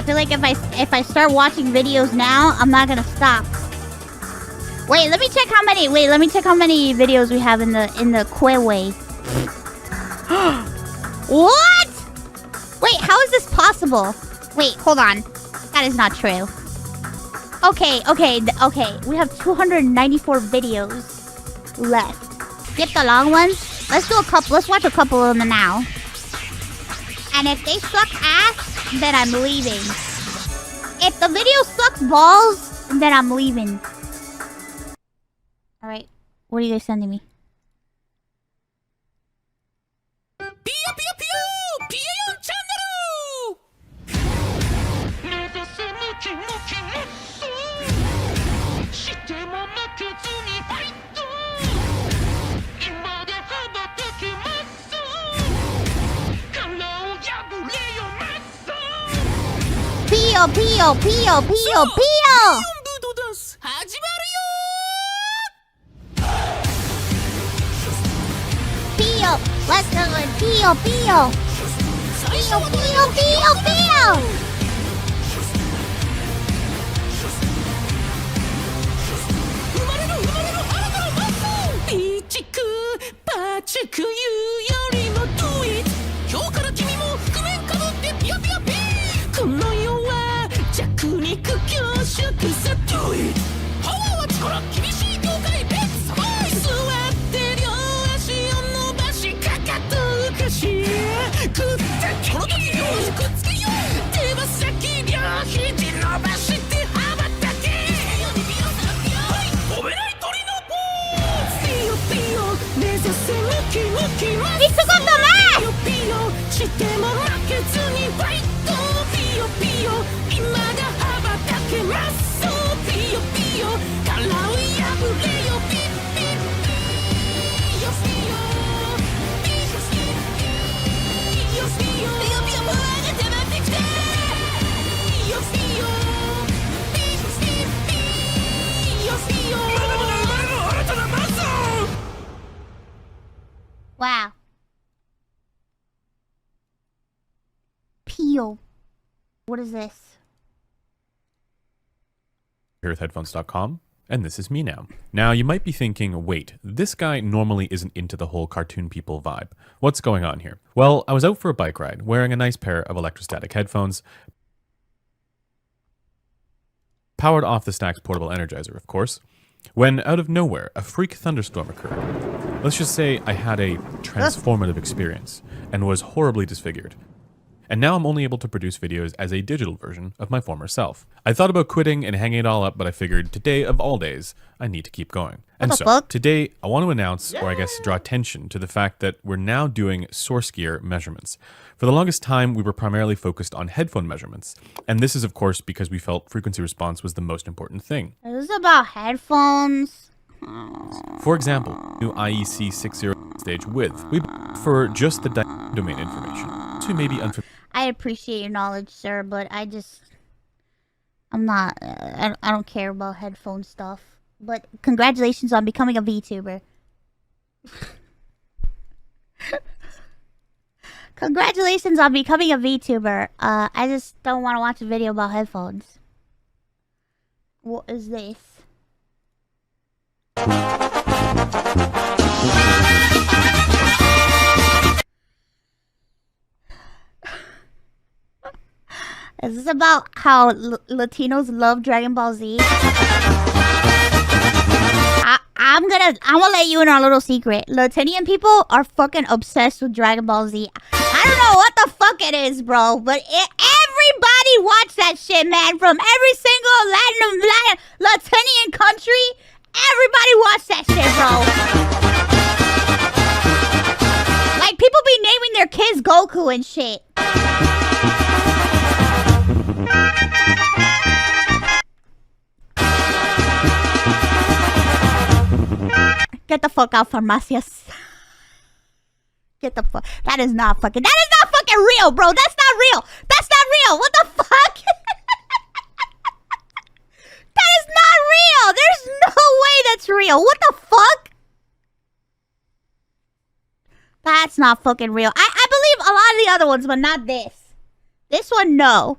I feel like if I start watching videos now, I'm not gonna stop. Wait, let me check how many. Wait, let me check how many videos we have in the Queway. What? Wait, how is this possible? Wait, hold on. That is not true. Okay. We have 294 videos left. Skip the long ones. Let's do a couple. Let's watch a couple of them now. And if they suck ass, then I'm leaving. If the video sucks balls, then I'm leaving. Alright. What are you guys sending me? Pio, Pio, Pio, Pio, Pio! Pio, let's do it. Pio, Pio. Pio, Pio, Pio, Pio. He took off the mask! Wow. Pio. What is this? Here with headphones.com, and this is me now. Now, you might be thinking, wait, this guy normally isn't into the whole cartoon people vibe. What's going on here? Well, I was out for a bike ride, wearing a nice pair of electrostatic headphones, powered off the Stack's portable energizer, of course, when out of nowhere, a freak thunderstorm occurred. Let's just say I had a transformative experience, and was horribly disfigured. And now I'm only able to produce videos as a digital version of my former self. I thought about quitting and hanging it all up, but I figured today, of all days, I need to keep going. And so, today, I want to announce, or I guess draw attention to the fact that we're now doing source gear measurements. For the longest time, we were primarily focused on headphone measurements. And this is, of course, because we felt frequency response was the most important thing. Is this about headphones? For example, new IEC 60 stage width, we for just the domain information to maybe unfamiliar. I appreciate your knowledge, sir, but I'm not, I don't care about headphone stuff. But congratulations on becoming a VTuber. Congratulations on becoming a VTuber. I just don't want to watch a video about headphones. What is this? Is this about how Latinos love Dragon Ball Z? I'm gonna let you in on a little secret. Latinian people are fucking obsessed with Dragon Ball Z. I don't know what the fuck it is, bro, but everybody watch that shit, man. From every single Latinian country, everybody watch that shit, bro. Like, people be naming their kids Goku and shit. Get the fuck out, Farmacias. Get the fuck. That is not fucking real, bro. That's not real. That's not real. What the fuck? That is not real. There's no way that's real. What the fuck? That's not fucking real. I believe a lot of the other ones, but not this. This one, no.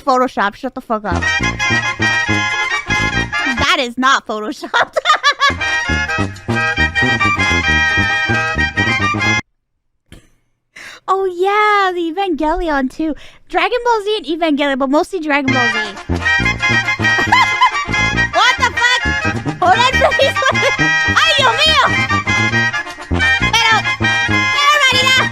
Photoshop. Shut the fuck up. That is not Photoshopped. Oh yeah, the Evangelion too. Dragon Ball Z and Evangelion, but mostly Dragon Ball Z. What the fuck? Hold on, please. Ay, Dios mío. Pero realidad.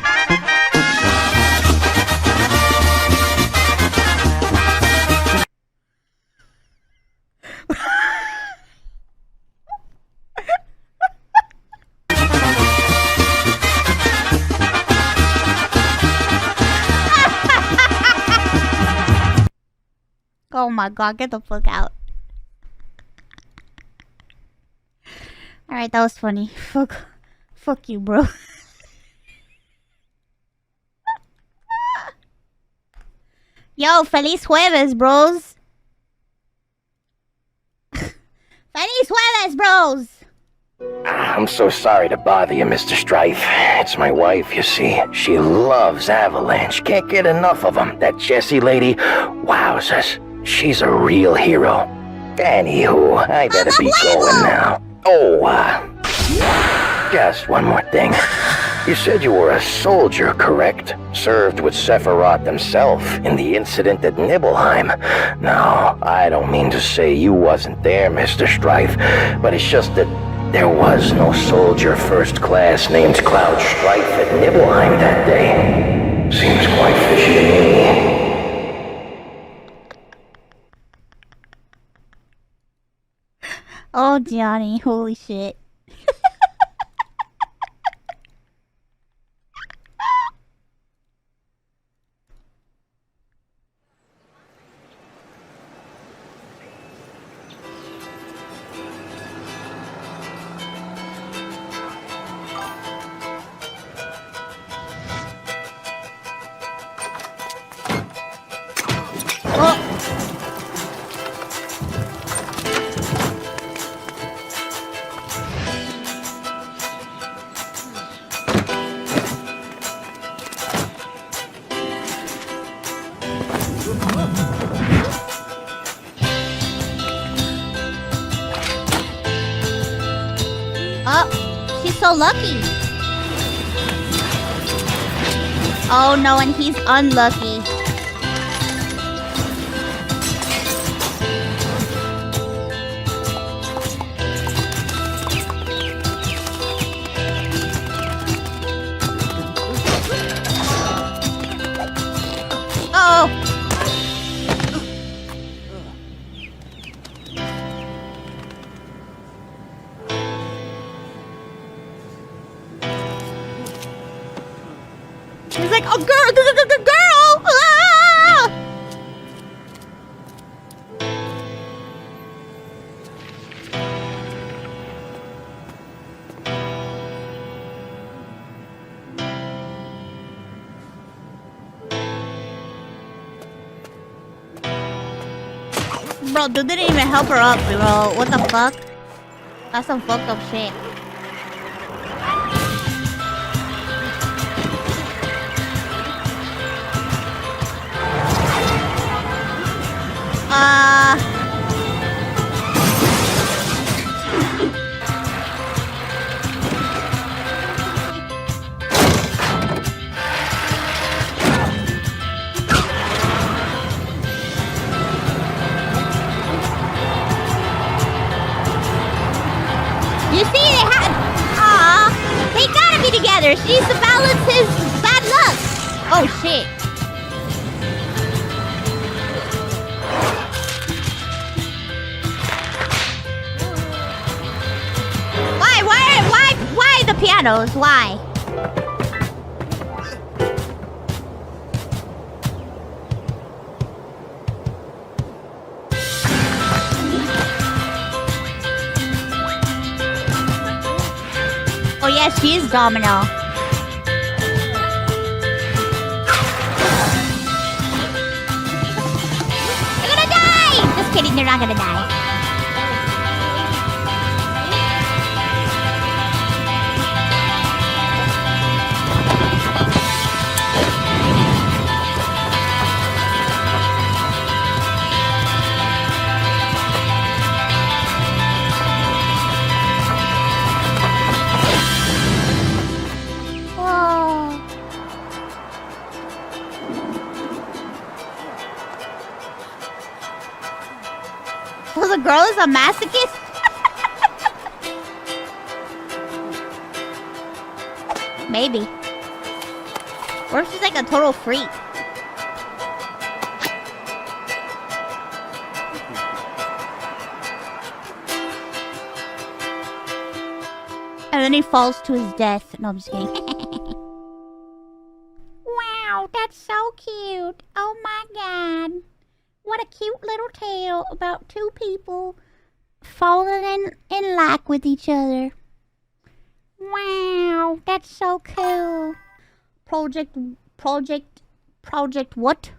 Oh my god, get the fuck out. Alright, that was funny. Fuck you, bro. Yo, feliz jueves, bros. Feliz jueves, bros. I'm so sorry to bother you, Mr. Strife. It's my wife, you see. She loves Avalanche. Can't get enough of them. That Jessie lady, wowzers. She's a real hero. Anywho, I better be going now. Oh, just one more thing. You said you were a soldier, correct? Served with Sephiroth himself in the incident at Nibelheim. No, I don't mean to say you wasn't there, Mr. Strife, but it's just that there was no soldier first class named Cloud Strife at Nibelheim that day. Seems quite fishy to me. Oh, Johnny, holy shit. Oh, she's so lucky. Oh no, and he's unlucky. Oh. He's like, oh, girl! Ah! Bro, dude didn't even help her up, bro. What the fuck? That's some fucked up shit. You see, they gotta be together. She needs to balance his bad luck. Oh shit. Why the pianos? Why? Oh yes, she is Domino. They're gonna die! Just kidding, they're not gonna die. So the girl is a masochist? Maybe. Or if she's like a total freak. And then he falls to his death. No, I'm just kidding. Wow, that's so cute. Oh my god. What a cute little tale about two people falling in like with each other. Wow, that's so cool. Project what?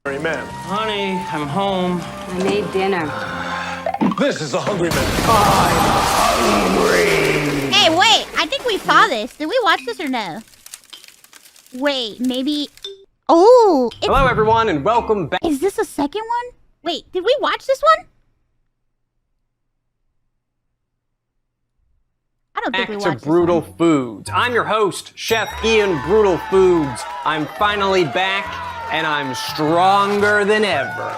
Man. Honey, I'm home. I made dinner. This is a hungry man. Hey, wait, I think we saw this. Did we watch this or no? Wait, maybe... Oh! Hello, everyone, and welcome back. Is this a second one? Wait, did we watch this one? I don't think we Back watched to Brutal this one. Foods. I'm your host, Chef Ian Brutal Foods. I'm finally back, and I'm stronger than ever.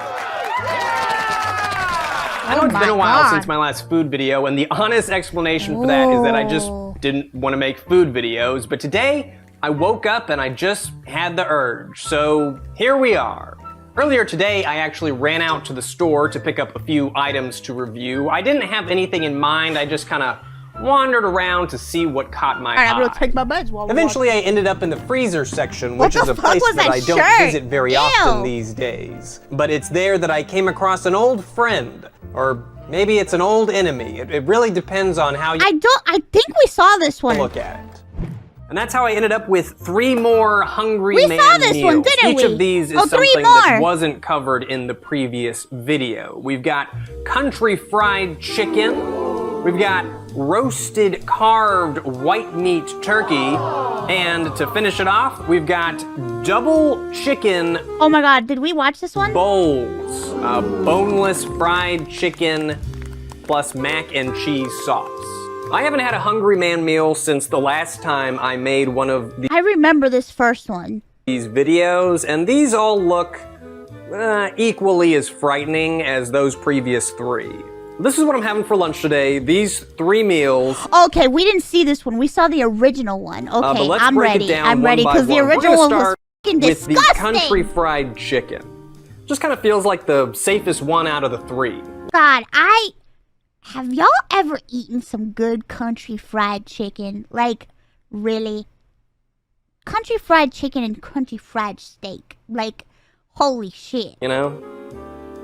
I know it's been a while since my last food video, and the honest explanation for that is that I just didn't want to make food videos, but today, I woke up and I just had the urge, so here we are. Earlier today, I actually ran out to the store to pick up a few items to review. I didn't have anything in mind, I just kind of wandered around to see what caught my eye. I'm gonna take my meds while Eventually, I ended up in the freezer section, which is a place that I don't visit very often these days. But it's there that I came across an old friend, or maybe it's an old enemy. It really depends on how you I think we saw this one. look at it. And that's how I ended up with 3 more Hungry Man saw this meals. one, didn't Each we? of these is something that wasn't covered in the previous video. We've got country fried chicken. We've got roasted carved white meat turkey. And to finish it off, we've got double chicken. Oh my god, did we watch this one? Bowls. Boneless fried chicken plus mac and cheese sauce. I haven't had a Hungry Man meal since the last time I made one of I remember this first one. these videos, and these all look equally as frightening as those previous 3. This is what I'm having for lunch today. These 3 meals. Okay, we didn't see this one. We saw the original one. Okay, but let's I'm break ready. it down I'm one ready by because the one. We're original gonna one was start fucking with disgusting. the country fried chicken. Just kind of feels like the safest one out of the 3. God, have y'all ever eaten some good country fried chicken? Like, really? Country fried chicken and country fried steak. Like, holy shit. You know?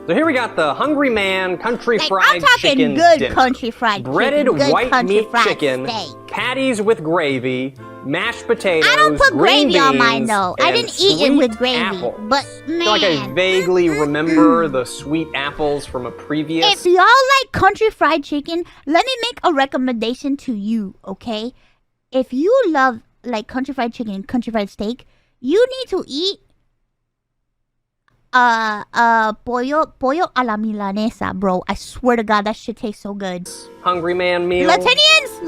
So here we got the Hungry Man country Like, fried I'm talking chicken good dinner. country fried Breaded chicken. Good white country meat fried chicken, steak. patties with gravy, mashed potatoes, I don't put green gravy on mine beans, though. I and didn't eat it sweet with gravy. apples. But I man, feel like I vaguely remember the sweet apples from a previous. if y'all like country fried chicken, let me make a recommendation to you, okay? If you love like country fried chicken and country fried steak, you need to eat pollo a la milanesa, bro. I swear to God, that shit tastes so good. Hungry Man meal. Latinians,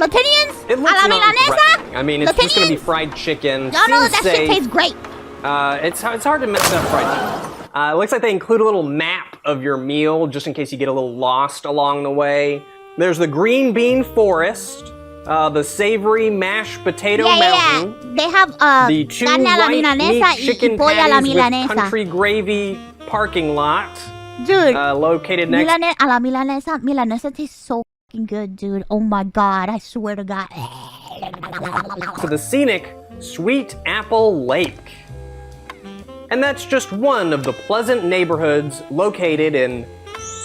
It looks a la not milanesa. threatening. I mean, it's just gonna be fried chicken. Y'all know Seems that shit safe. tastes great. It's hard to mess up fried chicken. It looks like they include a little map of your meal just in case you get a little lost along the way. There's the green bean forest, the savory mashed potato mountain. Yeah. They have The 2 carne a la white milanesa meat chicken y pollo a la patties with milanesa. country gravy parking lot, Dude, located next a la milanesa tastes so fucking good, dude. Oh my God, I swear to God. to the scenic Sweet Apple Lake. And that's just one of the pleasant neighborhoods located in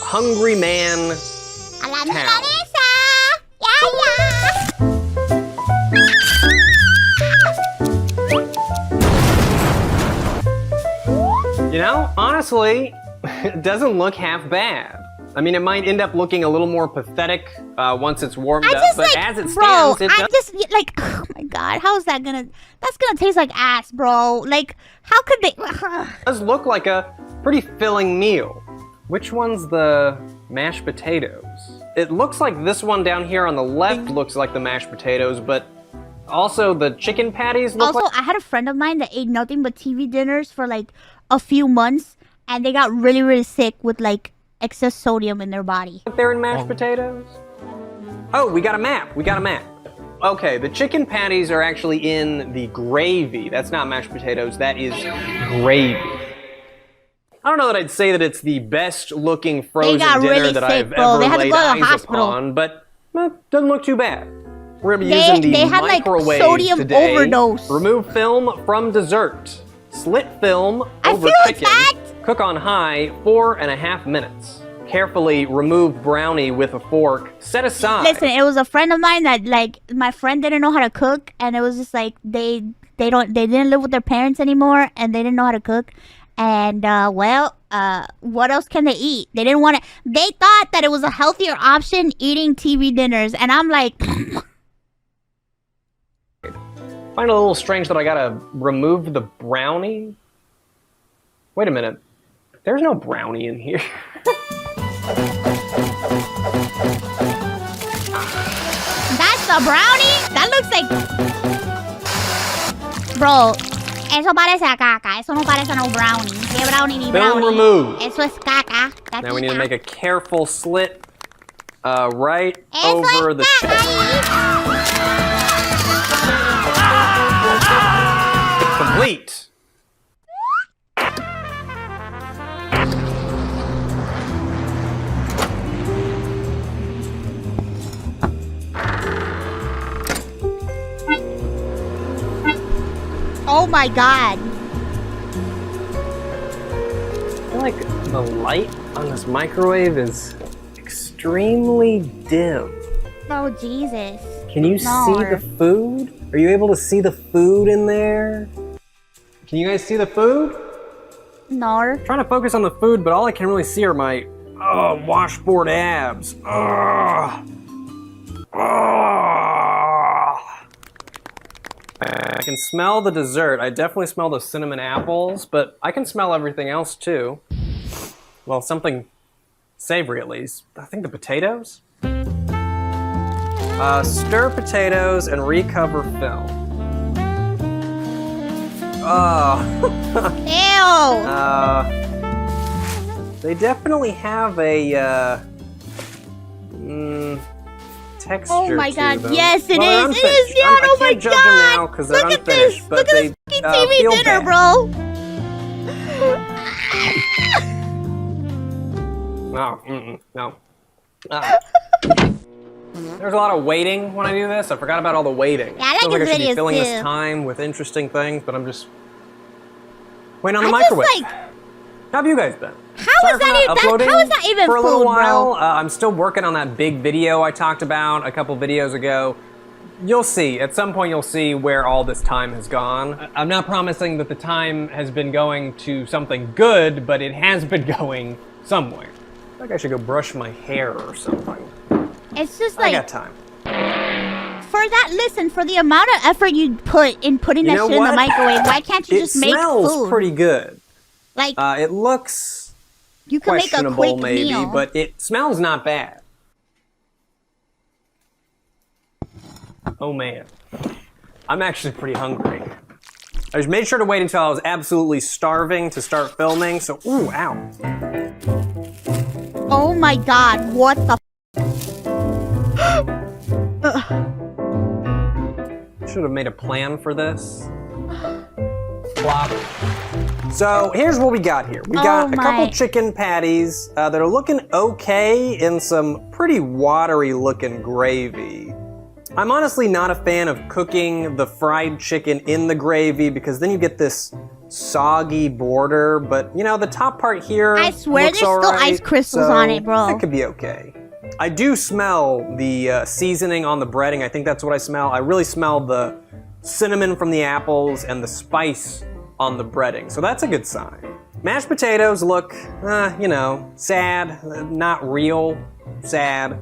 Hungry Man A la Town. milanesa. You know, honestly, it doesn't look half bad. I mean, it might end up looking a little more pathetic once it's warmed up, but as it stands, it does. Oh my God, how's that gonna, that's gonna taste like ass, bro. Like, how could they, Does look like a pretty filling meal. Which one's the mashed potatoes? It looks like this one down here on the left looks like the mashed potatoes, but also the chicken patties look Also, like... I had a friend of mine that ate nothing but TV dinners for like a few months, and they got really, really sick with like excess sodium in their body. They're in mashed potatoes. Oh, we got a map. We got a map. Okay, the chicken patties are actually in the gravy. That's not mashed potatoes. That is gravy. I don't know that I'd say that it's the best looking frozen dinner really that sick, I've bro. ever They had to laid go to the eyes hospital. upon, but doesn't look too bad. We're gonna be using the They had like microwave sodium today. overdose. Remove film from dessert. Slit film over feel chicken. that. Cook on high 4.5 minutes. Carefully remove brownie with a fork. Set aside. Listen, it was a friend of mine that like my friend didn't know how to cook, and it was just like they didn't live with their parents anymore, and they didn't know how to cook, and what else can they eat? They didn't want to. They thought that it was a healthier option eating TV dinners, and I'm like. Find it a little strange that I gotta remove the brownie. Wait a minute. There's no brownie in here. That's a brownie? That looks like... Bro, eso parece a caca. Eso no parece a no brownie. ¿Qué brownie ni Film brownie? removed. Eso es caca. Now we need to make a careful slit right Eso over es the caca. complete. Oh my god. I feel like the light on this microwave is extremely dim. Oh, Jesus. Can you see the food? Are you able to see the food in there? Can you guys see the food? No. I'm trying to focus on the food, but all I can really see are my washboard abs. I can smell the dessert. I definitely smell the cinnamon apples, but I can smell everything else too. Well, something savory at least. I think the potatoes? Stir potatoes and recover film. Ew. They definitely have a texture Oh my to god, them. yes it Well, is. It is, yeah, oh my I can't judge them now god. 'cause they're Look at unfinished, this. but Look they at this fucking TV feel dinner, bad. bro. No. There's a lot of waiting when I do this. I forgot about all the waiting. Yeah, I like Feels like I his should be videos filling this too. time with interesting things, but I'm just waiting on the I just microwave. like... How have you guys been? How is that even for a little food, while? bro? I'm still working on that big video I talked about a couple videos ago. You'll see. At some point, you'll see where all this time has gone. I'm not promising that the time has been going to something good, but it has been going somewhere. I feel like I should go brush my hair or something. It's just I like... got time. For that, listen, for the amount of effort you put in putting You that know shit in the what? microwave, why can't you It just make smells food? pretty good. Like, It looks you can make a questionable, quick maybe, meal. but it smells not bad. Oh man, I'm actually pretty hungry. I just made sure to wait until I was absolutely starving to start filming. So, ooh, ow. Oh my god, what the Should have made a plan for this. Flop. So here's what we got here. We got a couple chicken patties that are looking okay in some pretty watery looking gravy. I'm honestly not a fan of cooking the fried chicken in the gravy because then you get this soggy border, but you know, the top part here I swear looks there's still alright, ice crystals so on it, bro. That could be okay. I do smell the seasoning on the breading. I think that's what I smell. I really smell the cinnamon from the apples and the spice on the breading, so that's a good sign. Mashed potatoes look, you know, sad, not real, sad.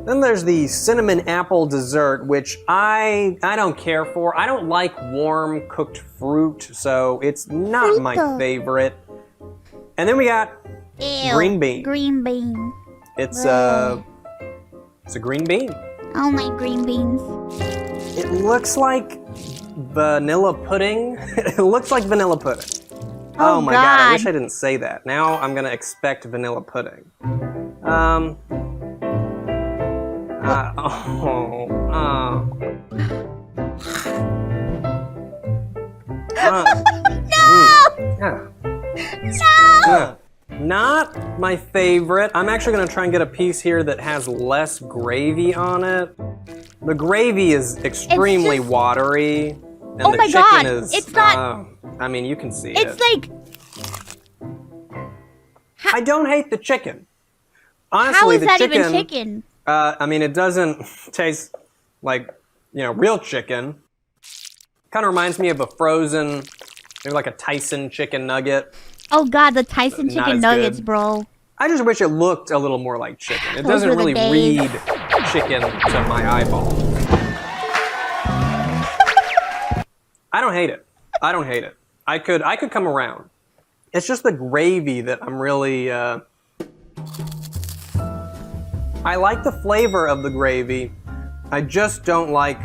Then there's the cinnamon apple dessert, which I don't care for. I don't like warm cooked fruit, so it's not my favorite. And then we got Ew, green bean. Green bean. It's a green bean. I don't like green beans. It looks like vanilla pudding. It looks like vanilla pudding. Oh my god, I wish God. I didn't say that. Now I'm gonna expect vanilla pudding. No! Not my favorite. I'm actually gonna try and get a piece here that has less gravy on it. The gravy is extremely just- watery. And Oh the my chicken God, is, it's not- I mean, you can see It's it. like, I don't hate the chicken. how Honestly, is the that chicken, even chicken? I mean, it doesn't taste like, real chicken. Kind of reminds me of a frozen, maybe like a Tyson chicken nugget. Oh God, the Tyson Not chicken as nuggets, good. bro. I just wish it looked a little more like chicken. It Those doesn't were the really days. read chicken to my eyeball. I don't hate it. I don't hate it. I could come around. It's just the gravy that I'm really, I like the flavor of the gravy. I just don't like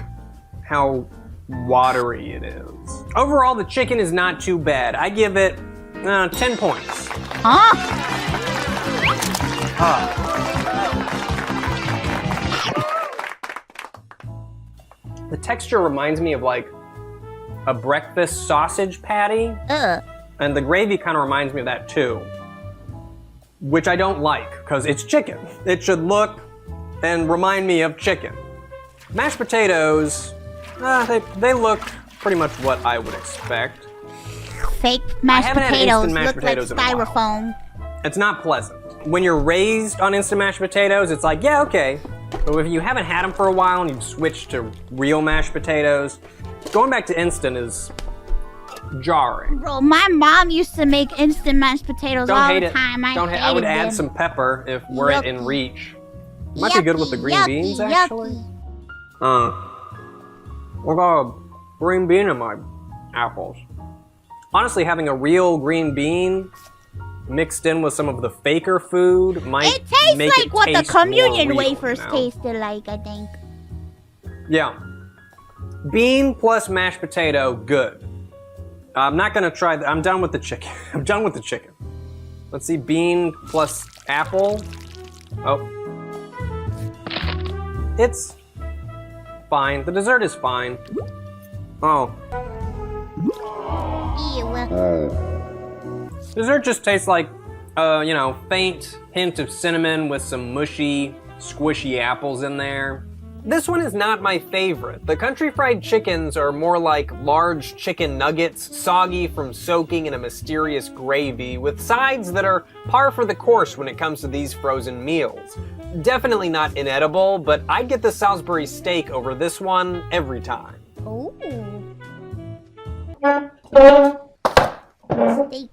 how watery it is. Overall, the chicken is not too bad. I give it 10 points. Huh? The texture reminds me of like a breakfast sausage patty, and the gravy kind of reminds me of that too, which I don't like because it's chicken. It should look and remind me of chicken. Mashed potatoes, they look pretty much what I would expect. Fake mashed haven't had potatoes instant mashed look like potatoes in a while. styrofoam. It's not pleasant. When you're raised on instant mashed potatoes, it's like, yeah, okay. But if you haven't had them for a while and you've switched to real mashed potatoes, going back to instant is jarring. Bro, my mom used to make instant mashed potatoes Don't all hate the it. time. I I would hated add them. some pepper if we're Yucky. in reach. Might be good with the green Yucky, beans, yucky, actually. What got a green bean in my apples? Honestly, having a real green bean mixed in with some of the faker food might It tastes make like it what the taste more communion real, wafers you know? tasted like, I think. Yeah. Bean plus mashed potato, good. I'm not gonna try I'm done with the chicken. I'm done with the chicken. Let's see, bean plus apple. Oh. It's fine. The dessert is fine. Oh. Ew. Dessert just tastes like, faint hint of cinnamon with some mushy, squishy apples in there. This one is not my favorite. The country fried chickens are more like large chicken nuggets, soggy from soaking in a mysterious gravy, with sides that are par for the course when it comes to these frozen meals. Definitely not inedible, but I'd get the Salisbury steak over this one every time. Ooh. Steak.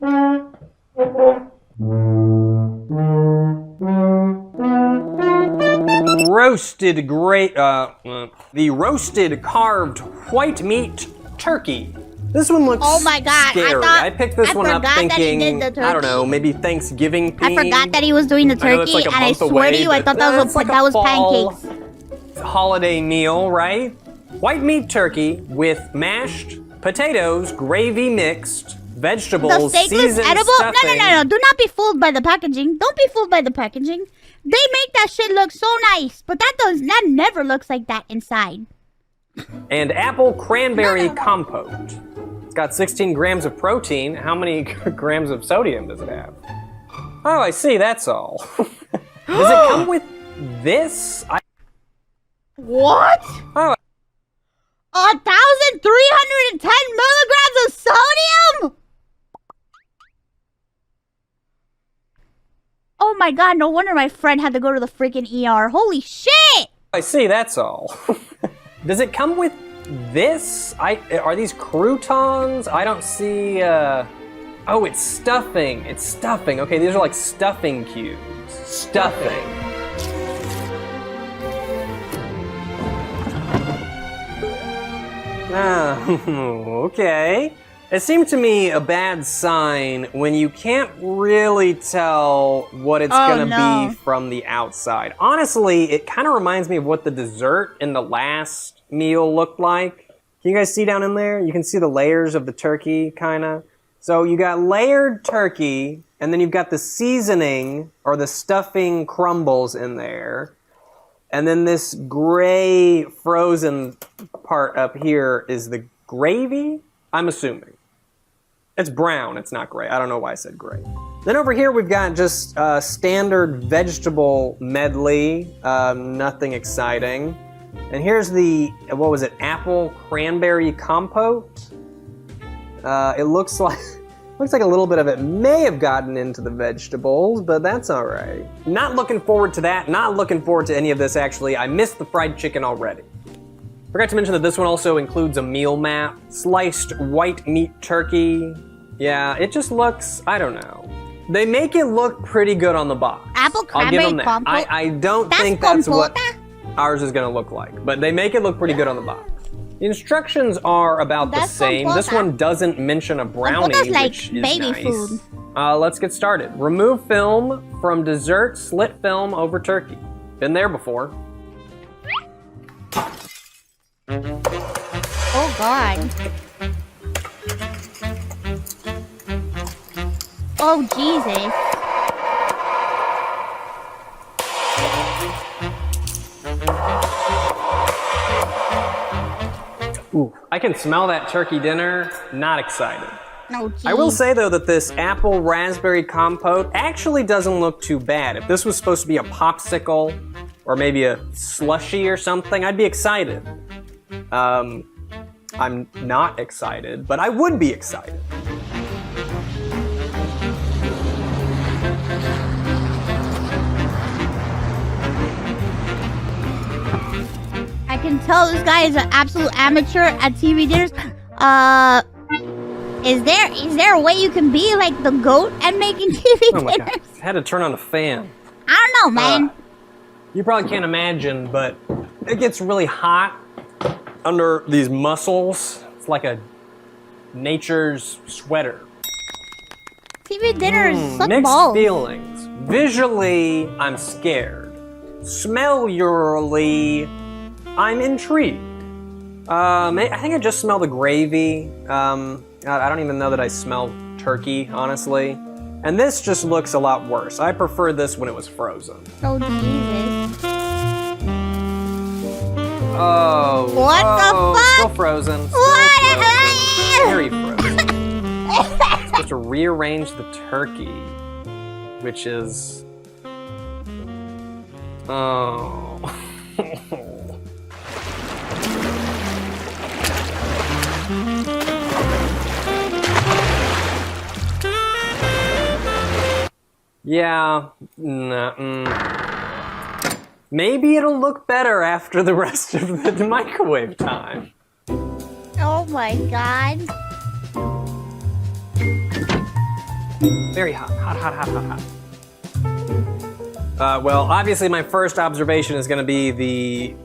The roasted carved white meat turkey. This one looks Oh my God, scary. I picked this one up forgot that he thinking, did the I don't know, turkey. maybe Thanksgiving I themed. forgot that he was doing the I know it's turkey, like a and I month swear to away, you, I but thought that was it's like a that was fall pancakes. holiday meal, right? White meat turkey with mashed potatoes, gravy mixed, vegetables, The steak looks seasoned edible? stuffing. No. Do not be fooled by the packaging. Don't be fooled by the packaging. They make that shit look so nice, but that never looks like that inside. And apple cranberry compote. It's got 16 grams of protein. How many grams of sodium does it have? Oh, I see, that's all. Does it come with this? What? Oh, 1,310 milligrams of sodium? Oh my God, no wonder my friend had to go to the freaking ER. Holy shit! I see, that's all. Does it come with this? Are these croutons? I don't see, Oh, it's stuffing. It's stuffing. Okay, these are like stuffing cubes. Stuffing. Okay. It seemed to me a bad sign when you can't really tell what it's gonna be from the outside. Honestly, it kind of reminds me of what the dessert in the last meal looked like. Can you guys see down in there? You can see the layers of the turkey, kinda. So you got layered turkey, and then you've got the seasoning or the stuffing crumbles in there. And then this gray frozen part up here is the gravy, I'm assuming. It's brown, it's not gray. I don't know why I said gray. Then over here we've got just standard vegetable medley, nothing exciting. And here's the, what was it, apple cranberry compote? It looks like a little bit of it may have gotten into the vegetables, but that's all right. Not looking forward to that, not looking forward to any of this actually. I missed the fried chicken already. Forgot to mention that this one also includes a meal map, sliced white meat turkey. Yeah, it just looks, I don't know. They make it look pretty good on the box. Apple I'll give cranberry them that. compote? I don't That's think that's what compota? ours is gonna look like, but they make it look pretty good on the box. The instructions are about the That's same. This compota. one doesn't mention a brownie, Compota's like which is baby nice. food. Let's get started. Remove film from dessert, slit film over turkey. Been there before. Oh God. Oh Jesus. Ooh, I can smell that turkey dinner. Not excited. No, geez. I will say though that this apple raspberry compote actually doesn't look too bad. If this was supposed to be a popsicle or maybe a slushie or something, I'd be excited. I'm not excited, but I would be excited. I can tell this guy is an absolute amateur at TV dinners. Is there a way you can be like the goat at making TV Oh my dinners? god, I had to turn on the fan. I don't know, man. You probably can't imagine, but it gets really hot under these muscles. It's like a nature's sweater. TV dinners suck Mixed balls. feelings. Visually, I'm scared. Smellually, I'm intrigued. I think I just smell the gravy. I don't even know that I smell turkey, honestly. And this just looks a lot worse. I prefer this when it was frozen. Oh Jesus. Oh. What the fuck? Still frozen. Still What? frozen. Very frozen. Supposed to rearrange the turkey, which is. Oh. Yeah. Maybe it'll look better after the rest of the microwave time. Oh my God. Very hot, hot. Well, obviously my first observation is gonna be the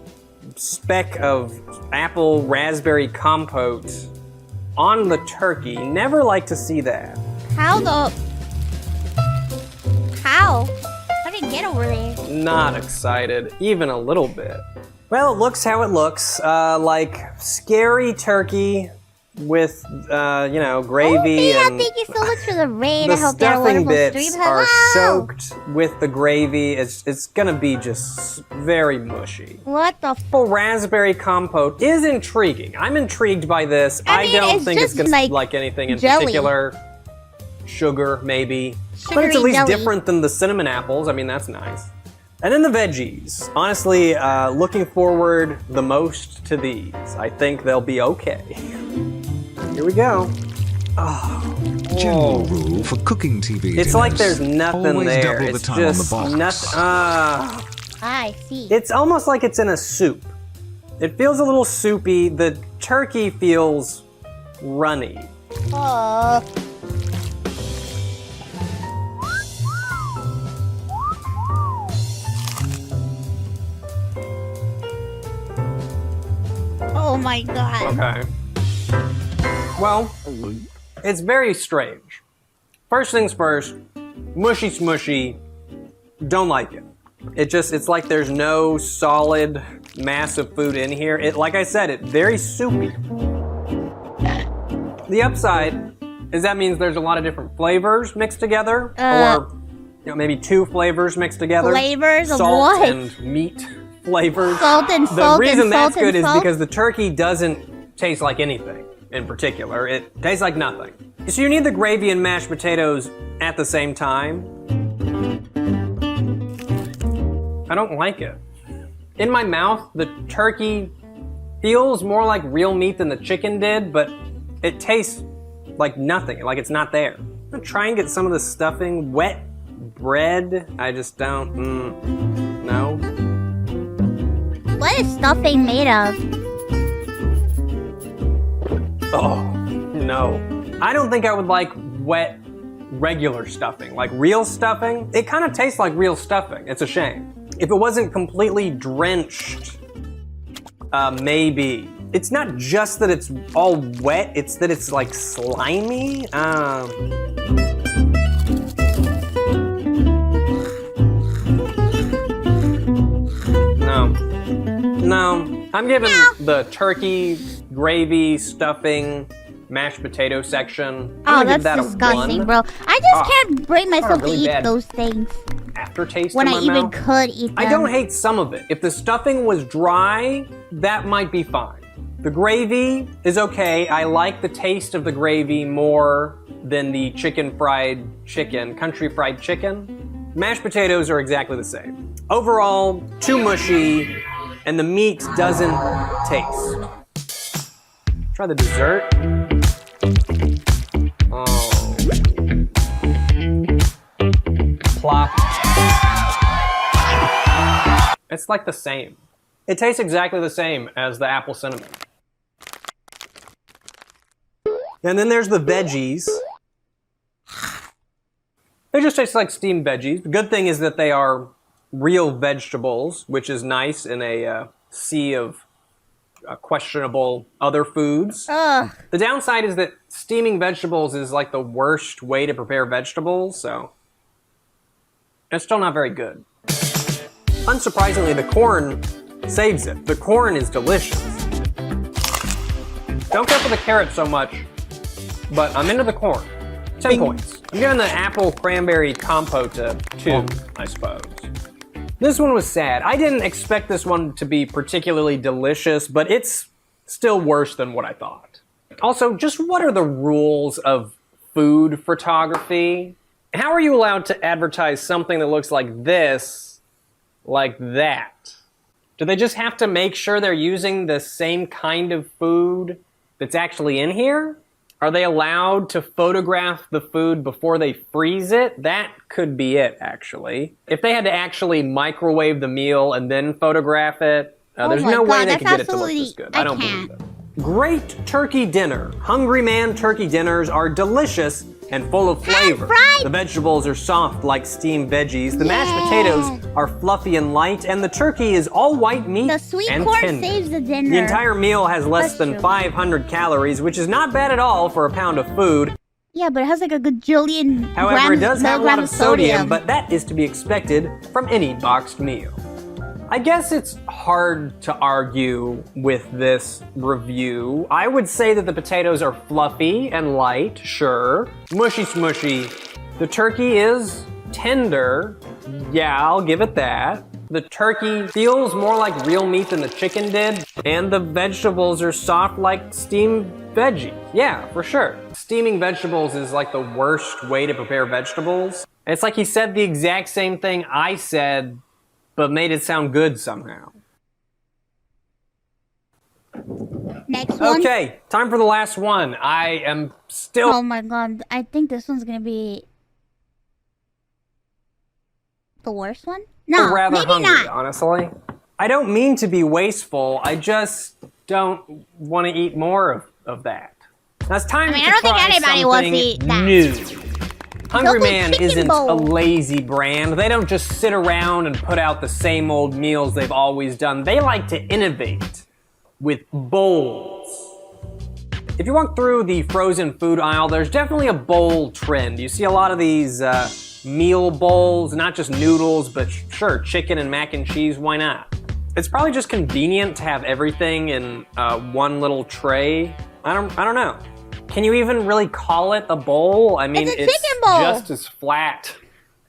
speck of apple raspberry compote on the turkey. Never like to see that. How the? How? How did it get over there? Not excited, even a little bit. Well, it looks how it looks. Like scary turkey with, gravy Oh, and thank you so much for the raid. the I hope you had a stuffing wonderful bits stream. are Hello. soaked with the gravy. It's gonna be just very mushy. What the? Apple raspberry compote is intriguing. I'm intrigued by this. I mean, don't it's think it's just gonna like anything in jelly. particular. Sugar, maybe. But it's Sugary at least jelly. different than the cinnamon apples. I mean, that's nice. And then the veggies. Honestly, looking forward the most to these. I think they'll be okay. Here we go. General rule for cooking TV It's like there's nothing Always there. double the It's time on the just box. nothing. I see. It's almost like it's in a soup. It feels a little soupy. The turkey feels runny. Oh my God. Okay. Well, it's very strange. First things first, mushy smushy, don't like it. It's like there's no solid mass of food in here. Like I said, it's very soupy. The upside, is that means there's a lot of different flavors mixed together, or maybe 2 flavors mixed together. Flavors of salt what? and meat flavors. Salt and The salt reason and that's salt and good is salt? because the turkey doesn't taste like anything in particular. It tastes like nothing. So you need the gravy and mashed potatoes at the same time. I don't like it. In my mouth, the turkey feels more like real meat than the chicken did, but it tastes like nothing, like it's not there. I'm gonna try and get some of the stuffing. Wet bread, I just don't, no. What is stuffing made of? Oh, no. I don't think I would like wet, regular stuffing. Like real stuffing, it kind of tastes like real stuffing. It's a shame. If it wasn't completely drenched, maybe. It's not just that it's all wet, it's that it's like slimy. No. I'm giving the turkey, gravy, stuffing, mashed potato section. Oh, I'm gonna give that's that disgusting, a 1. bro. I just can't bring myself really to eat bad those things. Aftertaste When in I my even mouth. could eat them. I don't hate some of it. If the stuffing was dry, that might be fine. The gravy is okay. I like the taste of the gravy more than the country fried chicken. Mashed potatoes are exactly the same. Overall, too mushy, and the meat doesn't taste. Try the dessert. Oh. Plop. It's like the same. It tastes exactly the same as the apple cinnamon. And then there's the veggies. They just taste like steamed veggies. The good thing is that they are real vegetables, which is nice in a sea of questionable other foods. Ugh. The downside is that steaming vegetables is like the worst way to prepare vegetables, so it's still not very good. Unsurprisingly, the corn saves it. The corn is delicious. Don't care for the carrot so much, but I'm into the corn. 10 points. I'm giving the apple cranberry compote a 2, I suppose. This one was sad. I didn't expect this one to be particularly delicious, but it's still worse than what I thought. Also, just what are the rules of food photography? How are you allowed to advertise something that looks like this, like that? Do they just have to make sure they're using the same kind of food that's actually in here? Are they allowed to photograph the food before they freeze it? That could be it, actually. If they had to actually microwave the meal and then photograph it, there's no way they could get it to look this good. I don't believe it. Great turkey dinner. Hungry Man turkey dinners are delicious and full of flavor. Fried. The vegetables are soft like steamed veggies. The mashed potatoes are fluffy and light, and the turkey is all white meat The sweet and corn tender. saves the dinner. The entire meal has less That's than true. 500 calories, which is not bad at all for a pound of food. Yeah, but it has like a gajillion However, it does have a lot of milligrams sodium, but that is to be expected from any boxed meal. I guess it's hard to argue with this review. I would say that the potatoes are fluffy and light, sure. Mushy smushy. The turkey is tender. Yeah, I'll give it that. The turkey feels more like real meat than the chicken did, and the vegetables are soft like steamed veggies. Yeah, for sure. Steaming vegetables is like the worst way to prepare vegetables. It's like he said the exact same thing I said, but made it sound good somehow. Next one. Okay, time for the last one. I am still... Oh my god, I think this one's gonna be the worst one? No, rather maybe hungry, not. honestly. I don't mean to be wasteful. I just don't want to eat more of that. Now it's time I to don't think try anybody wants to something eat that. new. Hungry Double Man chicken isn't bowl. a lazy brand. They don't just sit around and put out the same old meals they've always done. They like to innovate with bowls. If you walk through the frozen food aisle, there's definitely a bowl trend. You see a lot of these meal bowls, not just noodles, but sure, chicken and mac and cheese, why not? It's probably just convenient to have everything in one little tray. I don't know. can you even really call it a bowl? I mean, It's a chicken bowl. just as flat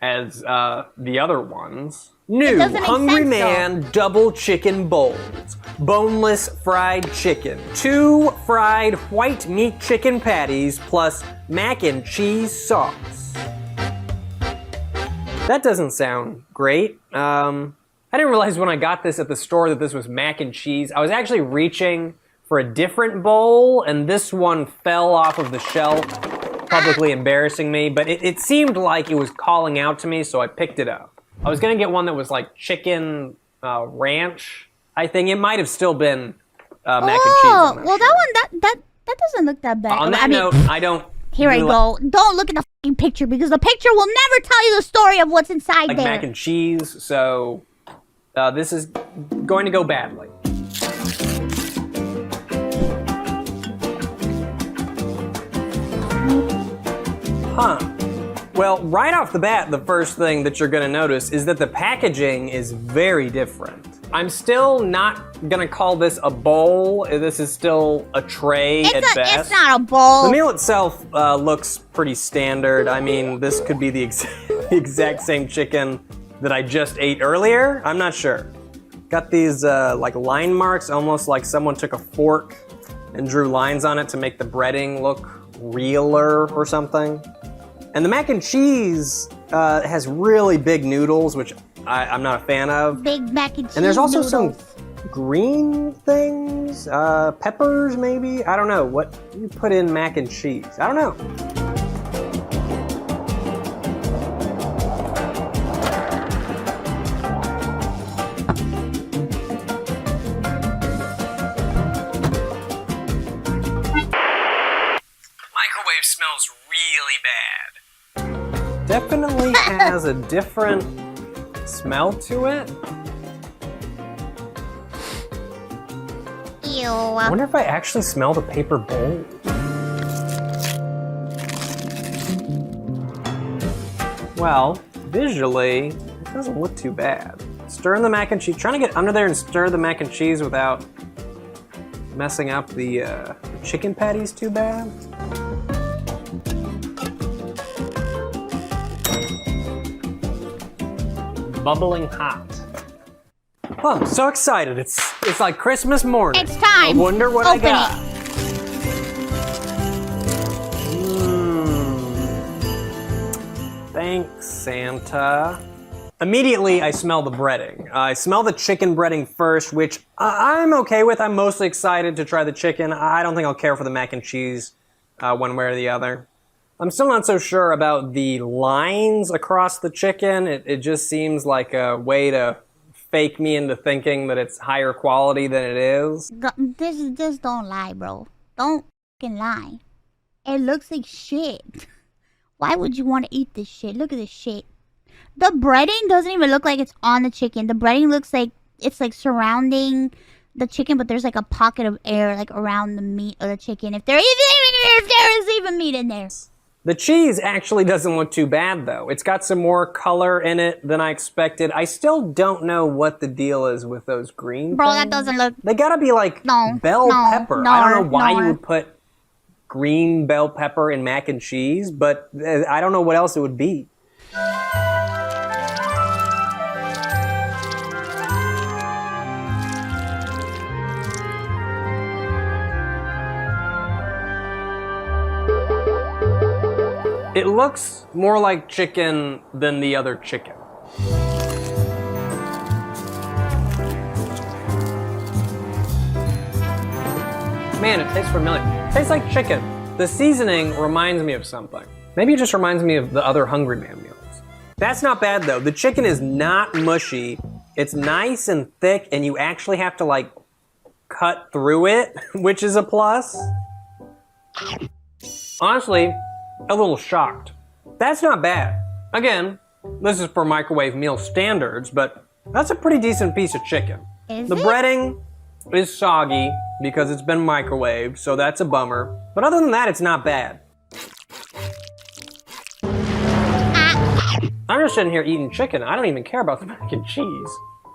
as the other ones. New doesn't make Hungry sense, Man double chicken bowls. Boneless fried chicken. 2 fried white meat chicken patties plus mac and cheese sauce. That doesn't sound great. I didn't realize when I got this at the store that this was mac and cheese. I was actually reaching for a different bowl, and this one fell off of the shelf, publicly embarrassing me, but it seemed like it was calling out to me, so I picked it up. I was gonna get one that was like chicken ranch. I think it might have still been mac and cheese. Oh, well, that one that doesn't look that bad. On that note, I don't. Here I go. Don't look at the fucking picture because the picture will never tell you the story of what's inside like there. mac and cheese, so this is going to go badly. Huh. Well, right off the bat, the first thing that you're going to notice is that the packaging is very different. I'm still not going to call this a bowl. This is still a tray at best. It's not a bowl. The meal itself looks pretty standard. I mean, this could be the exact same chicken that I just ate earlier. I'm not sure. Got these like line marks, almost like someone took a fork and drew lines on it to make the breading look realer or something. And the mac and cheese has really big noodles, which I'm not a fan of. Big mac and cheese. And there's also noodles. some green things, peppers maybe? I don't know. What do you put in mac and cheese? I don't know. Microwave smells really bad. Definitely has a different smell to it. Ew. I wonder if I actually smell the paper bowl. Well, visually, it doesn't look too bad. Stirring the mac and cheese, trying to get under there and stir the mac and cheese without messing up the chicken patties too bad. Bubbling hot. Oh, I'm so excited. It's like Christmas morning. It's time. I wonder what Open I got. Thanks, Santa. Immediately, I smell the breading. I smell the chicken breading first, which I'm okay with. I'm mostly excited to try the chicken. I don't think I'll care for the mac and cheese one way or the other. I'm still not so sure about the lines across the chicken. It just seems like a way to fake me into thinking that it's higher quality than it is. Just don't lie, bro. Don't fucking lie. It looks like shit. Why would you want to eat this shit? Look at this shit. The breading doesn't even look like it's on the chicken. The breading looks like it's like surrounding the chicken, but there's like a pocket of air like around the meat of the chicken. If there is even meat in there. The cheese actually doesn't look too bad, though. It's got some more color in it than I expected. I still don't know what the deal is with those green Bro, things. that doesn't look... They gotta be like bell pepper. I don't know why you would put green bell pepper in mac and cheese, but I don't know what else it would be. It looks more like chicken than the other chicken. Man, it tastes familiar. It tastes like chicken. The seasoning reminds me of something. Maybe it just reminds me of the other Hungry Man meals. That's not bad though. The chicken is not mushy. It's nice and thick, and you actually have to like cut through it, which is a plus. Honestly, a little shocked. That's not bad. Again, this is for microwave meal standards, but that's a pretty decent piece of chicken. Is the it? breading is soggy because it's been microwaved, so that's a bummer. But other than that, it's not bad. I'm just sitting here eating chicken. I don't even care about the mac and cheese.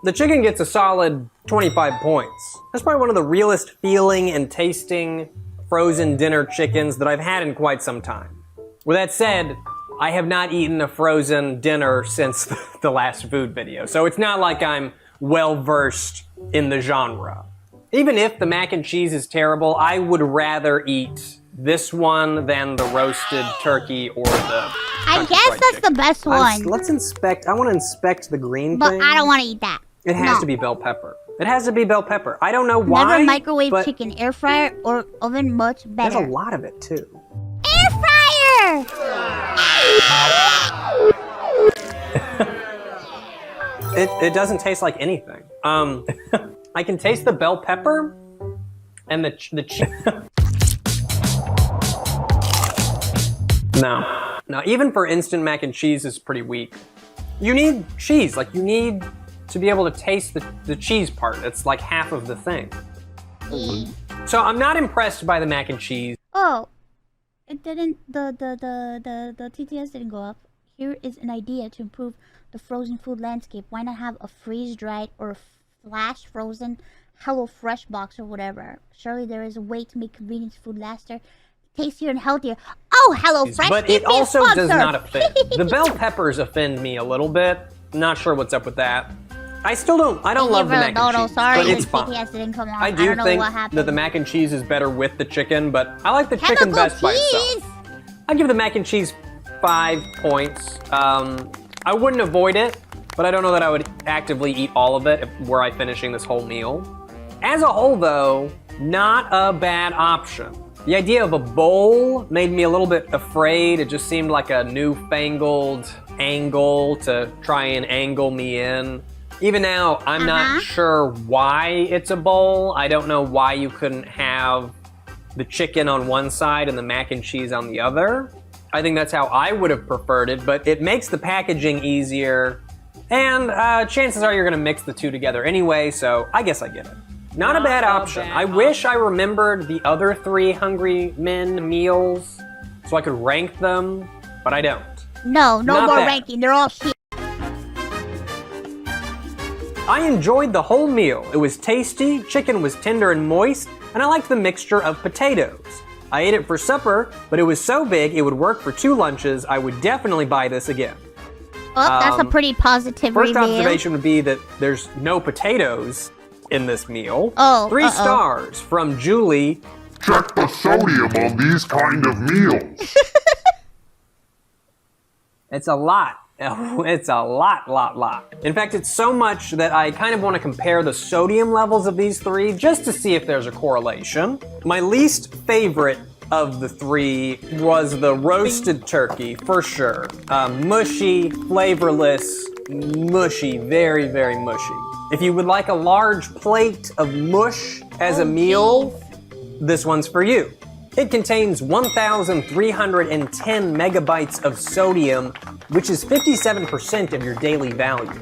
The chicken gets a solid 25 points. That's probably one of the realest feeling and tasting frozen dinner chickens that I've had in quite some time. With that said, I have not eaten a frozen dinner since the last food video, so it's not like I'm well-versed in the genre. Even if the mac and cheese is terrible, I would rather eat this one than the roasted turkey or the I guess that's the best one. Let's inspect. I want to inspect the green But thing. I don't want to eat that. It has to be bell pepper. It has to be bell pepper. I don't know why. Never microwave but chicken, air fryer or oven, much better. There's a lot of it too. Air fryer! It doesn't taste like anything. I can taste the bell pepper and the cheese. No, even for instant mac and cheese is pretty weak. You need cheese, like you need to be able to taste the cheese part. It's like half of the thing. So I'm not impressed by the mac and cheese. Oh, it didn't, the TTS didn't go up. Here is an idea to improve the frozen food landscape. Why not have a freeze-dried or flash frozen HelloFresh box or whatever? Surely there is a way to make convenience food laster, tastier and healthier. Oh, HelloFresh, But give it me a also does sponsor. not offend. The bell peppers offend me a little bit. Not sure what's up with that. I don't love the mac and cheese, sorry, but it's the fine. TTS didn't come on. I do don't know think what happened. that the mac and cheese is better with the chicken, but I like the chicken Chemical best by cheese. itself. I give the mac and cheese 5 points. I wouldn't avoid it, but I don't know that I would actively eat all of it were I finishing this whole meal. As a whole, though, not a bad option. The idea of a bowl made me a little bit afraid. It just seemed like a newfangled angle to try and angle me in. Even now, I'm not sure why it's a bowl. I don't know why you couldn't have the chicken on one side and the mac and cheese on the other. I think that's how I would have preferred it, but it makes the packaging easier, and chances are you're gonna mix the two together anyway, so I guess I get it. Not a bad option. I wish I remembered the other 3 Hungry Men meals so I could rank them, but I don't. No Not more bad. ranking. They're all shit. I enjoyed the whole meal. It was tasty, chicken was tender and moist, and I liked the mixture of potatoes. I ate it for supper, but it was so big it would work for 2 lunches. I would definitely buy this again. Oh, that's a pretty positive First review. observation would be that there's no potatoes in this meal. Oh, 3 stars from Julie. Check the sodium on these kind of meals. It's a lot. It's a lot. In fact, it's so much that I kind of want to compare the sodium levels of these 3 just to see if there's a correlation. My least favorite of the 3 was the roasted turkey, for sure. Mushy, flavorless, mushy, very, very mushy. If you would like a large plate of mush as a meal, this one's for you. It contains 1,310 megabytes of sodium, which is 57% of your daily value.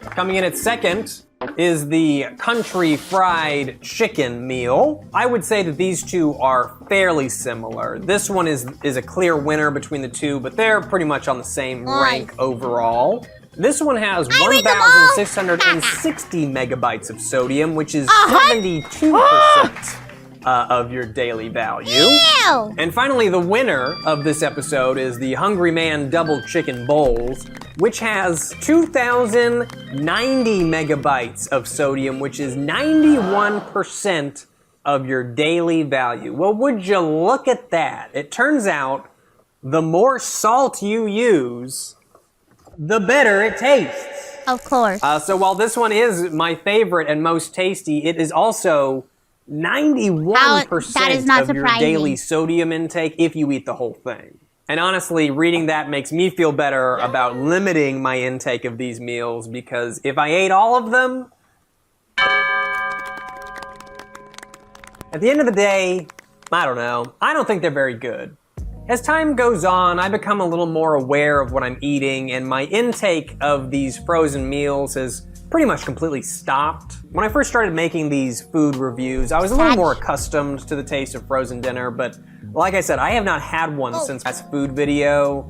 Coming in at second is the country fried chicken meal. I would say that these 2 are fairly similar. This one is a clear winner between the 2, but they're pretty much on the same rank overall. This one has 1,660 megabytes of sodium, which is 72% of your daily value. Ew. And finally, the winner of this episode is the Hungry Man Double Chicken Bowls, which has 2,090 megabytes of sodium, which is 91% of your daily value. Well, would you look at that? It turns out the more salt you use, the better it tastes. Of course. So while this one is my favorite and most tasty, it is also 91% that is not of your surprising. daily sodium intake if you eat the whole thing. And honestly, reading that makes me feel better about limiting my intake of these meals, because if I ate all of them, at the end of the day, I don't know. I don't think they're very good. As time goes on, I become a little more aware of what I'm eating, and my intake of these frozen meals has pretty much completely stopped. When I first started making these food reviews, I was a little more accustomed to the taste of frozen dinner, but like I said, I have not had one since last food video.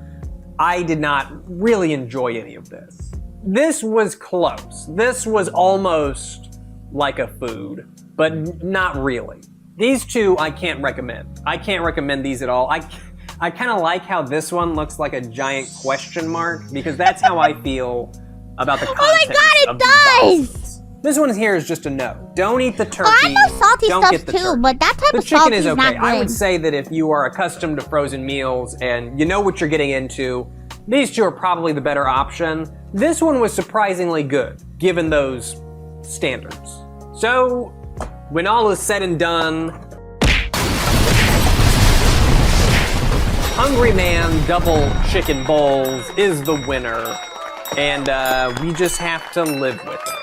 I did not really enjoy any of this. This was close. This was almost like a food, but not really. These two I can't recommend. I can't recommend these at all. I kind of like how this one looks like a giant question mark because that's how I feel about the contents of these boxes. This one here is just a no. Don't eat the turkey. I know salty Don't stuff get the too, turkey. but that type The of chicken salty is is okay. not good. I would say that if you are accustomed to frozen meals and you know what you're getting into, these two are probably the better option. This one was surprisingly good, given those standards. So, when all is said and done, Hungry Man Double Chicken Bowls is the winner, and we just have to live with it.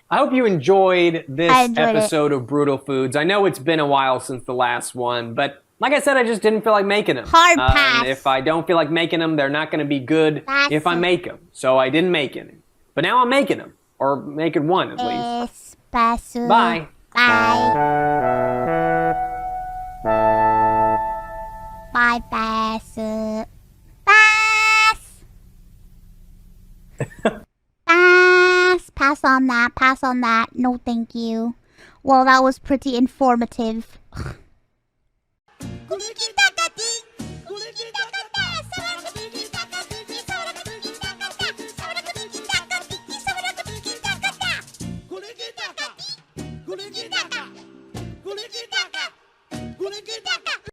I hope you enjoyed this episode of Brutal Foods. I know it's been a while since the last one, but like I said, I just didn't feel like making them. Hard pass. If I don't feel like making them, they're not going to be good if I make them. So I didn't make any. But now I'm making them, or making one at least. Espresso. Bye. Bye. Bye, Bass. Bass. Bass. Pass on that. Pass on that. No, thank you. Well, that was pretty informative. Kulikitaka.